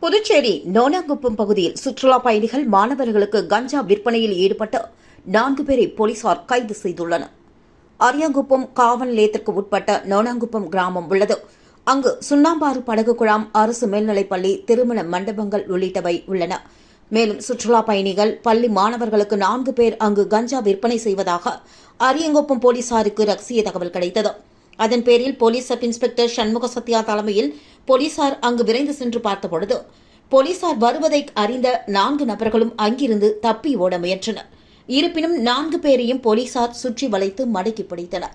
புதுச்சேரி நோனாங்குப்பம் பகுதியில் சுற்றுலா பயணிகள் மாணவர்களுக்கு கஞ்சா விற்பனையில் ஈடுபட்ட 4 பேரை போலீசார் கைது செய்துள்ளனர். அரியாங்குப்பம் காவல் நிலையத்திற்கு உட்பட்ட நோனாங்குப்பம் கிராமம் உள்ளது. அங்கு சுண்ணாம்பாறு படகு குழாம், அரசு மேல்நிலைப்பள்ளி, திருமண மண்டபங்கள் உள்ளிட்டவை உள்ளன. மேலும் சுற்றுலா பயணிகள், பள்ளி மாணவர்களுக்கு 4 பேர் அங்கு கஞ்சா விற்பனை செய்வதாக அரியாங்குப்பம் போலீசாருக்கு ரகசிய தகவல் கிடைத்தது. அதன் பேரில் police sub inspector Shanmuga Sathya தலைமையில் போலீசார் அங்கு விரைந்து சென்று பார்த்தபொழுது போலீசார் வருவதை அறிந்த 4 நபர்களும் அங்கிருந்து தப்பி ஓட முயன்றனர். இருப்பினும் 4 பேரையும் போலீசார் சுற்றி வளைத்து மடக்கி பிடித்தனர்.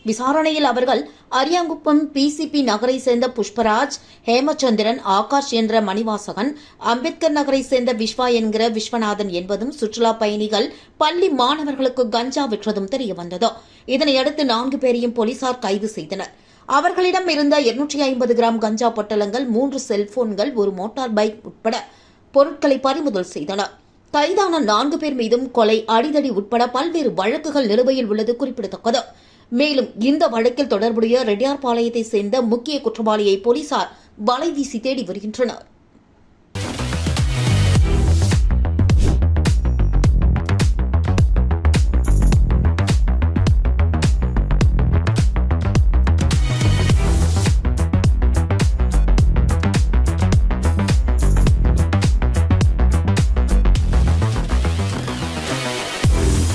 விசாரணையில் அவர்கள் அரியாங்குப்பம் பிசிபி நகரை சேர்ந்த புஷ்பராஜ், ஹேமச்சந்திரன், ஆகாஷ் என்ற மணிவாசகன், அம்பேத்கர் நகரை சேர்ந்த விஸ்வா என்கிற விஸ்வநாதன் என்பதும் சுற்றுலா பயணிகள், பள்ளி மாணவர்களுக்கு கஞ்சா விற்றதும் தெரியவந்தது. இதனையடுத்து 4 பேரையும் போலீசார் கைது செய்தனர். அவர்களிடம் இருந்த 250 கிராம் கஞ்சா பொட்டலங்கள், 3 செல்போன்கள், ஒரு மோட்டார் பைக் உட்பட பொருட்களை பறிமுதல் செய்தனர். கைதான 4 பேர் மீதும் கொலை, அடிதடி உட்பட பல்வேறு வழக்குகள் நிலுவையில் உள்ளது குறிப்பிடத்தக்கது. மேலும் இந்த வழக்கில் தொடர்புடைய ரெட்டியார்பாளையத்தை சேர்ந்த முக்கிய குற்றவாளியை போலீசார் வலைவீசி தேடி வருகின்றனர்.